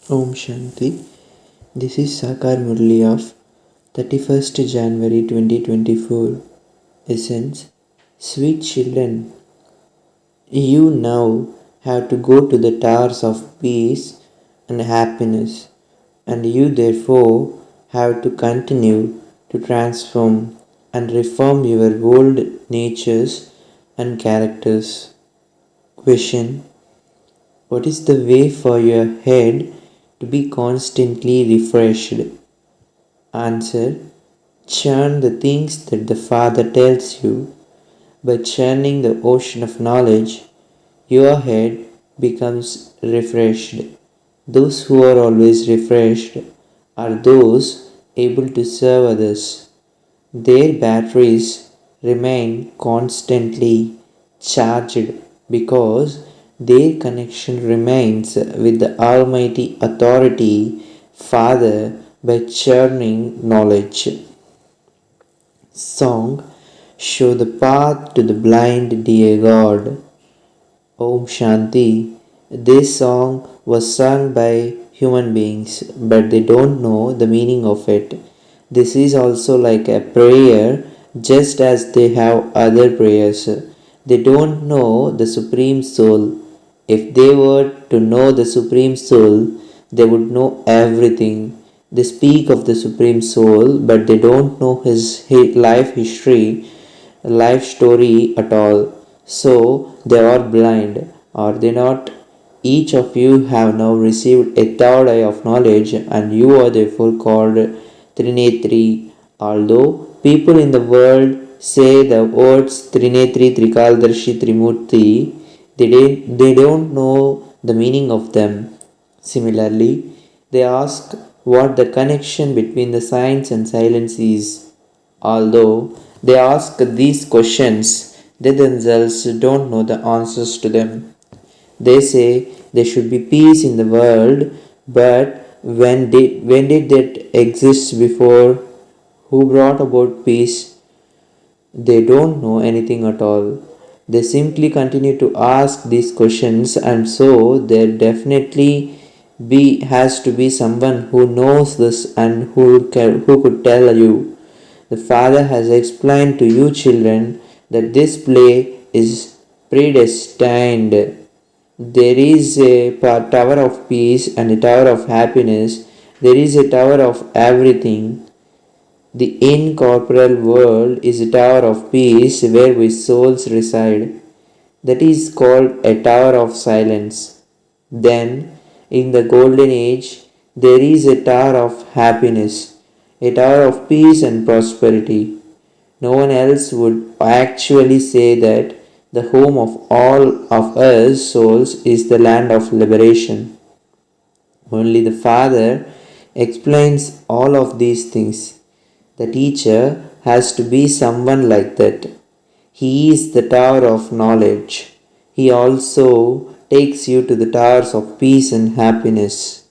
Om Shanti. This is Sakar Murli of 31st January 2024. Essence. Sweet children, you now have to go to the towers of peace and happiness, and you therefore have to continue to transform and reform your old natures and characters. Question. What is the way for your head to be constantly refreshed? Answer. Churn the things that the Father tells you. By churning the ocean of knowledge, your head becomes refreshed. Those who are always refreshed are those able to serve others. Their batteries remain constantly charged because their connection remains with the Almighty Authority Father by churning knowledge. Song. Show the path to the blind, dear God. Om Shanti. This song was sung by human beings, but they don't know the meaning of it. This is also like a prayer, just as they have other prayers. They don't know the Supreme Soul. If they were to know the Supreme Soul, they would know everything. They speak of the Supreme Soul, but they don't know his life history, life story at all. So they are blind. Are they not? Each of you have now received a third eye of knowledge, and you are therefore called Trinetri. Although people in the world say the words Trinetri, Trikaldarshi, Trimurti, they don't know the meaning of them. Similarly, they ask what the connection between the science and silence is. Although they ask these questions, they themselves don't know the answers to them. They say there should be peace in the world, but when did that exist before? Who brought about peace? They don't know anything at all. They simply continue to ask these questions, and so there definitely be has to be someone who knows this and who could tell you. The Father has explained to you children that this play is predestined. There is a tower of peace and a tower of happiness. There is a tower of everything. The incorporeal world is a tower of peace where we souls reside. That is called a tower of silence. Then, in the golden age, there is a tower of happiness, a tower of peace and prosperity. No one else would actually say that the home of all of us souls is the land of liberation. Only the Father explains all of these things. The teacher has to be someone like that. He is the tower of knowledge. He also takes you to the towers of peace and happiness.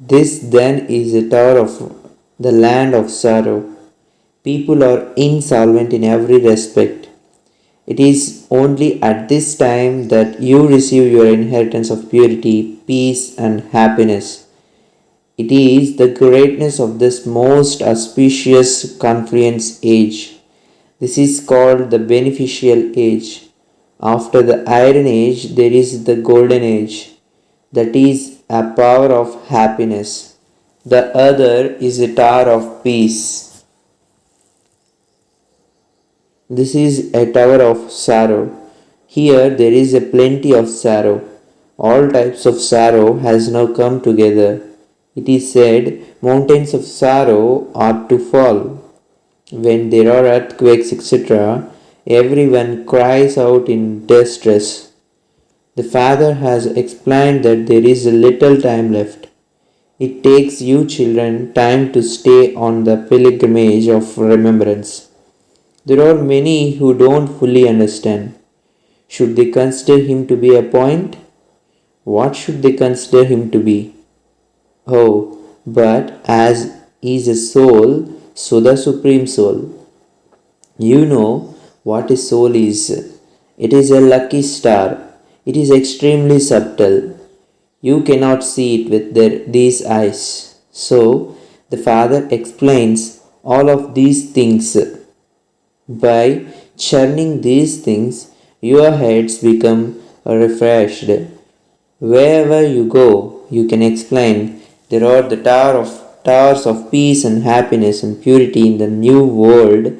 This then is a tower of the land of sorrow. People are insolvent in every respect. It is only at this time that you receive your inheritance of purity, peace, and happiness. It is the greatness of this most auspicious confluence age. This is called the beneficial age. After the iron age, there is the golden age. That is a power of happiness. The other is a tower of peace. This is a tower of sorrow. Here there is a plenty of sorrow. All types of sorrow has now come together. It is said mountains of sorrow are to fall. When there are earthquakes, etc., everyone cries out in distress. The Father has explained that there is a little time left. It takes you children time to stay on the pilgrimage of remembrance. There are many who don't fully understand. Should they consider him to be a point? What should they consider him to be? Oh, but as is a soul, so the Supreme Soul. You know what a soul is. It is a lucky star. It is extremely subtle. You cannot see it with these eyes. So, the Father explains all of these things. By churning these things, your heads become refreshed. Wherever you go, you can explain there are the towers of peace and happiness and purity in the new world.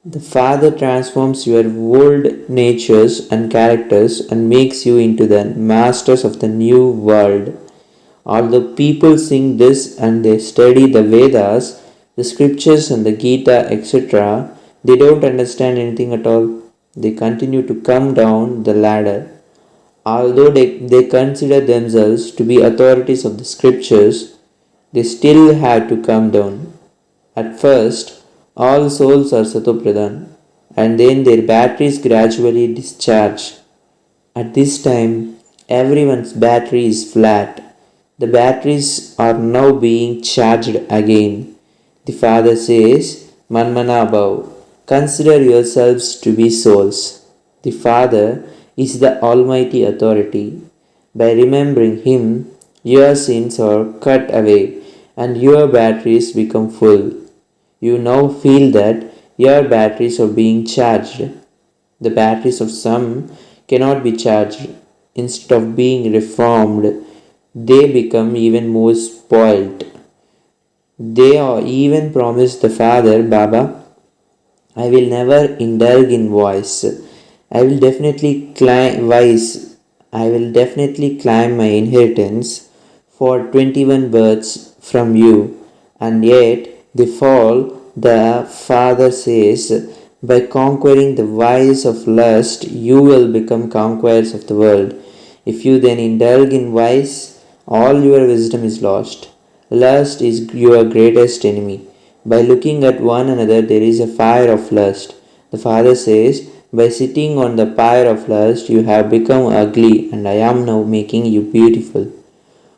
The Father transforms your old natures and characters and makes you into the masters of the new world. Although people sing this and they study the Vedas, the scriptures and the Gita, etc., they don't understand anything at all. They continue to come down the ladder. Although they consider themselves to be authorities of the scriptures, they still have to come down. At first, all souls are Satopradhan, and then their batteries gradually discharge. At this time, everyone's battery is flat. The batteries are now being charged again. The Father says, Manmana Bhav, consider yourselves to be souls. The Father is the Almighty Authority. By remembering Him, your sins are cut away and your batteries become full. You now feel that your batteries are being charged. The batteries of some cannot be charged. Instead of being reformed, they become even more spoilt. They are even promised the Father, Baba, I will never indulge in vice. I will definitely climb vice. I will definitely climb my inheritance for 21 births from you. And yet they fall. The Father says, by conquering the vice of lust, you will become conquerors of the world. If you then indulge in vice, all your wisdom is lost. Lust is your greatest enemy. By looking at one another, there is a fire of lust. The Father says, by sitting on the pyre of lust, you have become ugly, and I am now making you beautiful.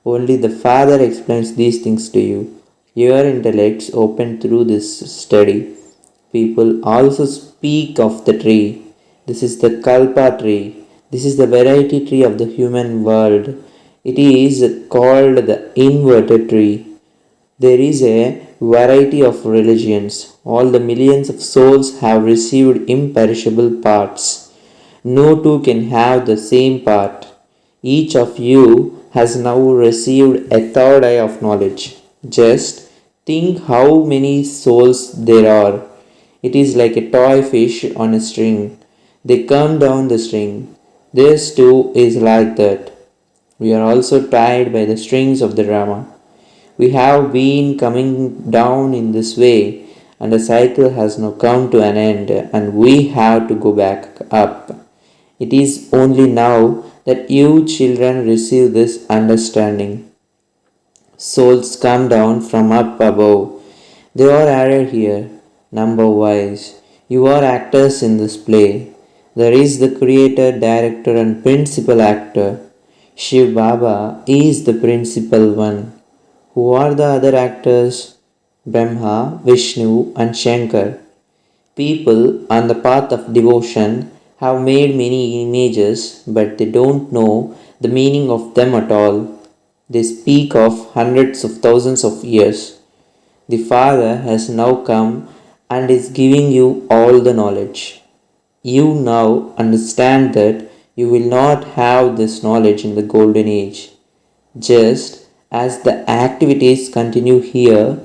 Only the Father explains these things to you. Your intellects open through this study. People also speak of the tree. This is the Kalpa tree. This is the variety tree of the human world. It is called the inverted tree. There is a variety of religions. All the millions of souls have received imperishable parts. No two can have the same part. Each of you has now received a third eye of knowledge. Just think how many souls there are. It is like a toy fish on a string. They come down the string. This too is like that. We are also tied by the strings of the drama. We have been coming down in this way, and the cycle has now come to an end, and we have to go back up. It is only now that you children receive this understanding. Souls come down from up above. They are added here, number wise. You are actors in this play. There is the creator, director, and principal actor. Shiv Baba is the principal one. Who are the other actors? Brahma, Vishnu, and Shankar. People on the path of devotion have made many images, but they don't know the meaning of them at all. They speak of hundreds of thousands of years. The Father has now come and is giving you all the knowledge. You now understand that you will not have this knowledge in the golden age. Just as the activities continue here,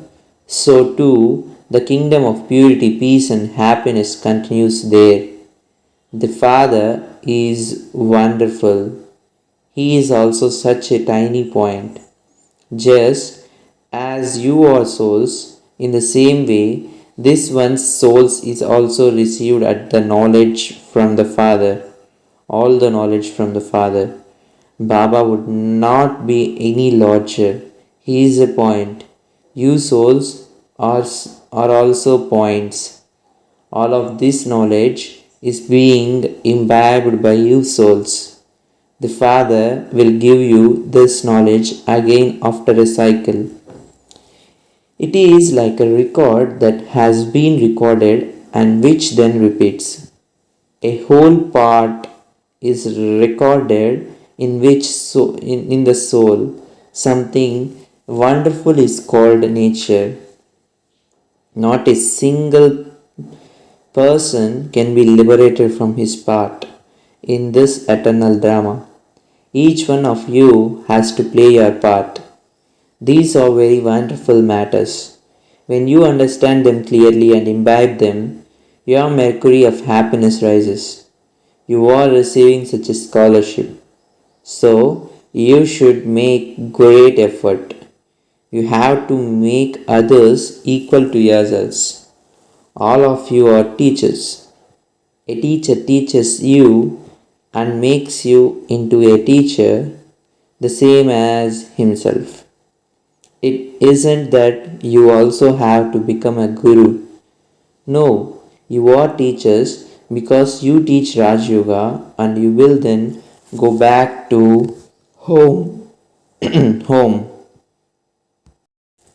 so too the kingdom of purity, peace, and happiness continues there. The Father is wonderful. He is also such a tiny point. Just as you are souls, in the same way, this one's souls is also received at the knowledge from the Father. All the knowledge from the Father. Baba would not be any larger. He is a point. You souls are also points. All of this knowledge is being imbibed by you souls. The Father will give you this knowledge again after a cycle. It is like a record that has been recorded and which then repeats. A whole part is recorded in the soul, something wonderful is called nature. Not a single person can be liberated from his part in this eternal drama. Each one of you has to play your part. These are very wonderful matters. When you understand them clearly and imbibe them, your mercury of happiness rises. You are receiving such a scholarship. So, you should make great effort. You have to make others equal to yourselves. All of you are teachers. A teacher teaches you and makes you into a teacher the same as himself. It isn't that you also have to become a guru. No, you are teachers because you teach Raj Yoga and you will then go back to home. home.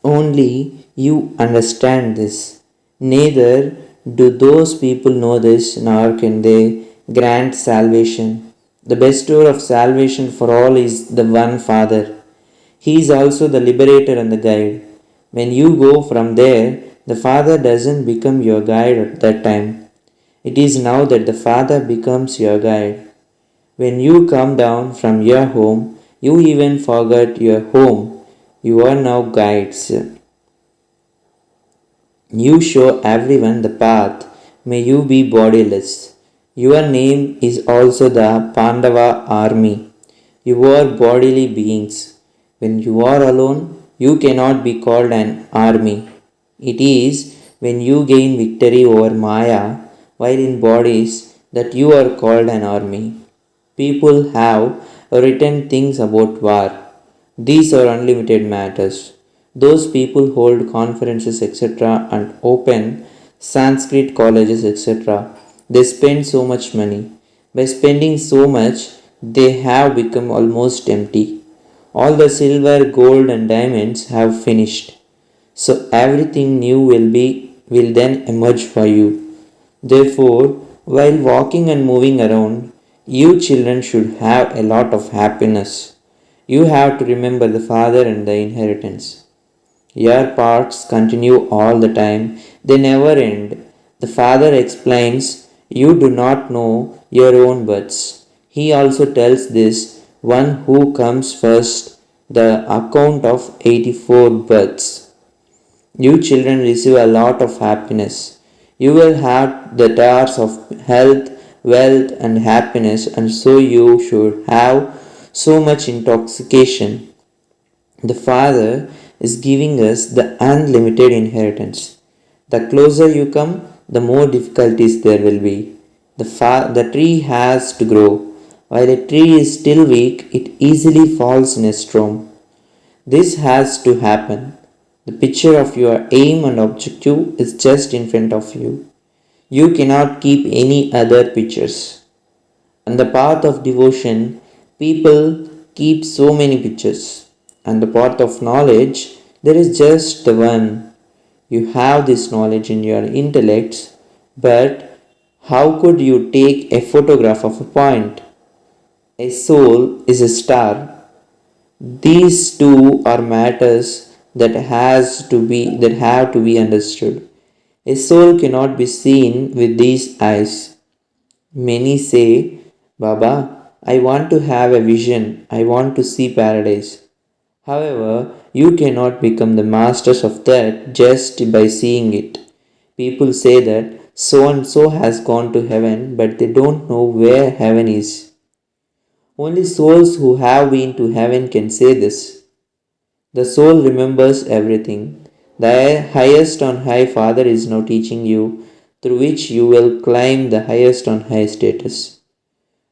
Only you understand this. Neither do those people know this, nor can they grant salvation. The bestower of salvation for all is the one Father. He is also the liberator and the guide. When you go from there, the Father doesn't become your guide at that time. It is now that the Father becomes your guide. When you come down from your home, you even forget your home. You are now guides. You show everyone the path. May you be bodiless. Your name is also the Pandava army. You are bodily beings. When you are alone, you cannot be called an army. It is when you gain victory over Maya while in bodies that you are called an army. People have written things about war. These are unlimited matters. Those people hold conferences, etc., and open Sanskrit colleges, etc. They spend so much money. By spending so much, they have become almost empty. All the silver, gold, and diamonds have finished. So everything new will then emerge for you. Therefore, while walking and moving around, you children should have a lot of happiness. You have to remember the Father and the inheritance. Your parts continue all the time, they never end. The Father explains, you do not know your own births. He also tells this one who comes first the account of 84 births. You children receive a lot of happiness. You will have the stars of health, wealth, and happiness, and so you should have so much intoxication. The Father is giving us the unlimited inheritance. The closer you come, the more difficulties there will be. The tree has to grow. While a tree is still weak, it easily falls in a storm. This has to happen. The picture of your aim and objective is just in front of you. You cannot keep any other pictures. On the path of devotion, people keep so many pictures. On the path of knowledge, there is just the one. You have this knowledge in your intellects, but how could you take a photograph of a point? A soul is a star. These two are matters that have to be understood. A soul cannot be seen with these eyes. Many say, Baba, I want to have a vision. I want to see paradise. However, you cannot become the masters of that just by seeing it. People say that so and so has gone to heaven, but they don't know where heaven is. Only souls who have been to heaven can say this. The soul remembers everything. The highest on high Father is now teaching you, through which you will climb the highest on high status.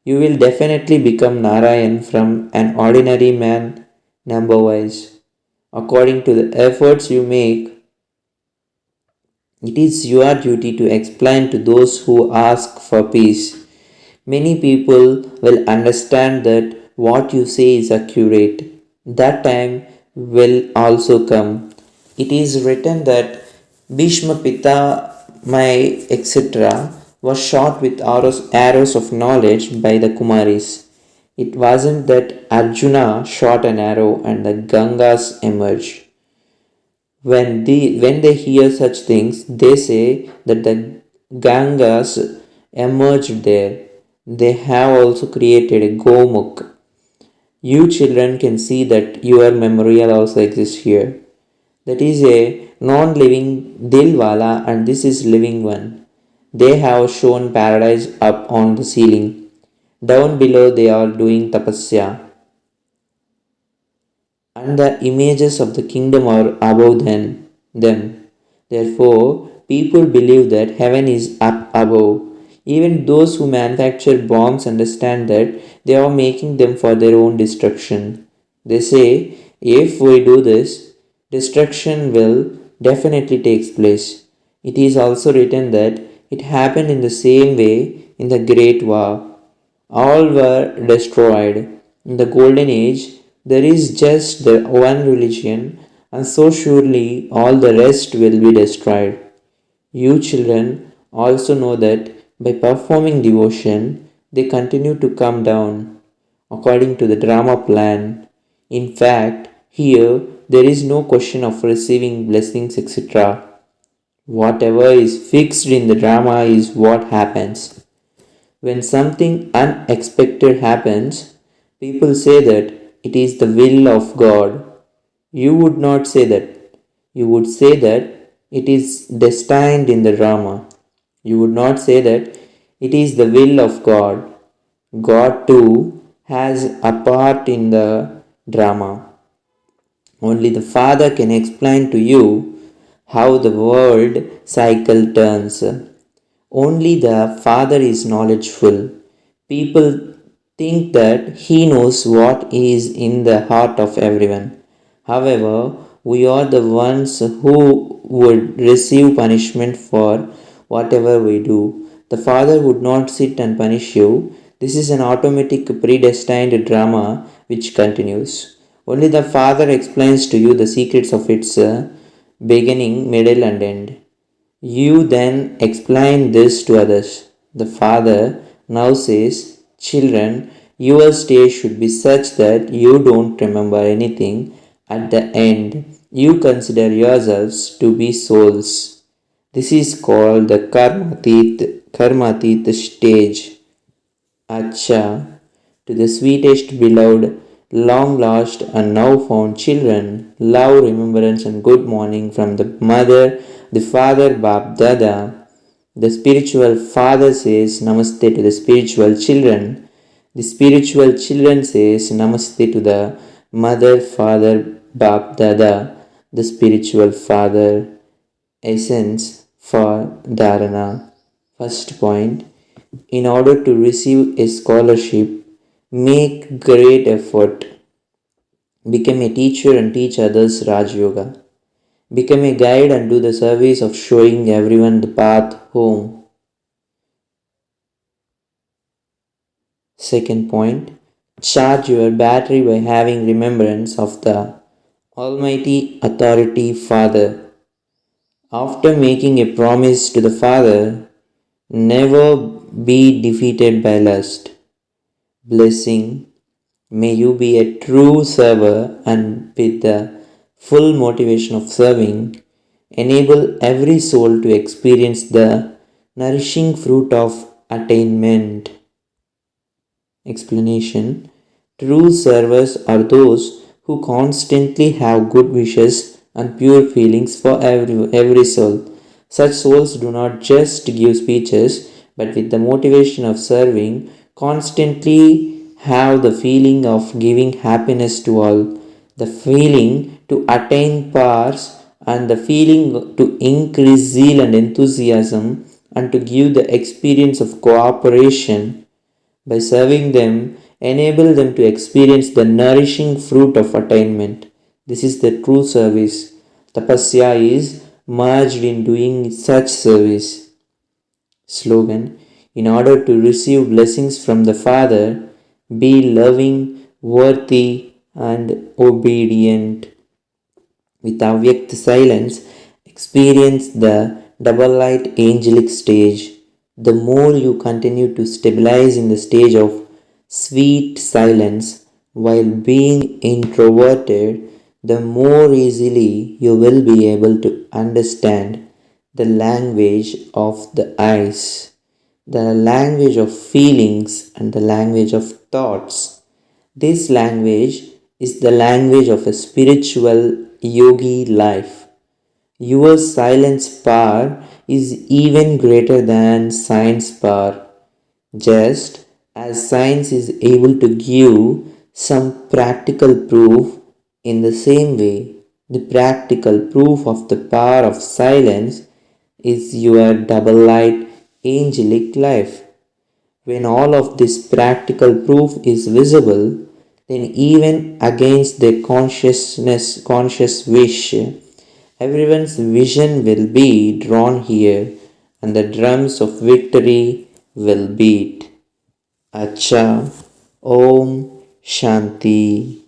You will definitely become Narayan from an ordinary man number wise. According to the efforts you make, it is your duty to explain to those who ask for peace. Many people will understand that what you say is accurate. That time will also come. It is written that Bhishma Pita, etc., was shot with arrows of knowledge by the Kumaris. It wasn't that Arjuna shot an arrow and the Gangas emerged. When they hear such things, they say that the Gangas emerged there. They have also created a Gomukh. You children can see that your memorial also exists here. That is a non-living Dilwala and this is living one. They have shown paradise up on the ceiling. Down below they are doing tapasya and the images of the kingdom are above them. Therefore, people believe that heaven is up above. Even those who manufacture bombs understand that they are making them for their own destruction. They say, if we do this, destruction will definitely take place. It is also written that it happened in the same way in the Great War. All were destroyed. In the Golden Age, there is just the one religion, and so surely all the rest will be destroyed. You children also know that by performing devotion, they continue to come down according to the drama plan. In fact, here there is no question of receiving blessings, etc. Whatever is fixed in the drama is what happens. When something unexpected happens, people say that it is the will of God. You would not say that. You would say that it is destined in the drama. You would not say that it is the will of God. God too has a part in the drama. Only the Father can explain to you how the world cycle turns. Only the Father is knowledgeful. People think that He knows what is in the heart of everyone. However, we are the ones who would receive punishment for whatever we do. The Father would not sit and punish you. This is an automatic predestined drama which continues. Only the Father explains to you the secrets of its beginning, middle, and end. You then explain this to others. The father now says, children, your state should be such that you don't remember anything at the end. You consider yourselves to be souls. This is called the Karmatit stage. Acha, to the sweetest beloved, long lost and now found children, love, remembrance, and good morning from the mother, the father, Bab Dada. The spiritual father says Namaste to the spiritual children. The spiritual children says Namaste to the mother, father, Bab Dada. The spiritual father essence for dharana. First point, in order to receive a scholarship, make great effort. Become a teacher and teach others Raj Yoga. Become a guide and do the service of showing everyone the path home. Second point, charge your battery by having remembrance of the Almighty Authority Father. After making a promise to the Father, never be defeated by lust. Blessing, may you be a true server and with the full motivation of serving, enable every soul to experience the nourishing fruit of attainment. Explanation, true servers are those who constantly have good wishes and pure feelings for every soul. Such souls do not just give speeches, but with the motivation of serving, constantly have the feeling of giving happiness to all, the feeling to attain powers, and the feeling to increase zeal and enthusiasm, and to give the experience of cooperation. By serving them, enable them to experience the nourishing fruit of attainment. This is the true service. Tapasya is merged in doing such service. Slogan, in order to receive blessings from the Father, be loving, worthy, and obedient. With avyakt silence, experience the double light angelic stage. The more you continue to stabilize in the stage of sweet silence while being introverted, the more easily you will be able to understand the language of the eyes, the language of feelings, and the language of thoughts. This language is the language of a spiritual yogi life. Your silence power is even greater than science power. Just as science is able to give some practical proof, in the same way, the practical proof of the power of silence is your double light angelic life. When all of this practical proof is visible, then even against their conscious wish, everyone's vision will be drawn here and the drums of victory will beat. Acha, Om Shanti.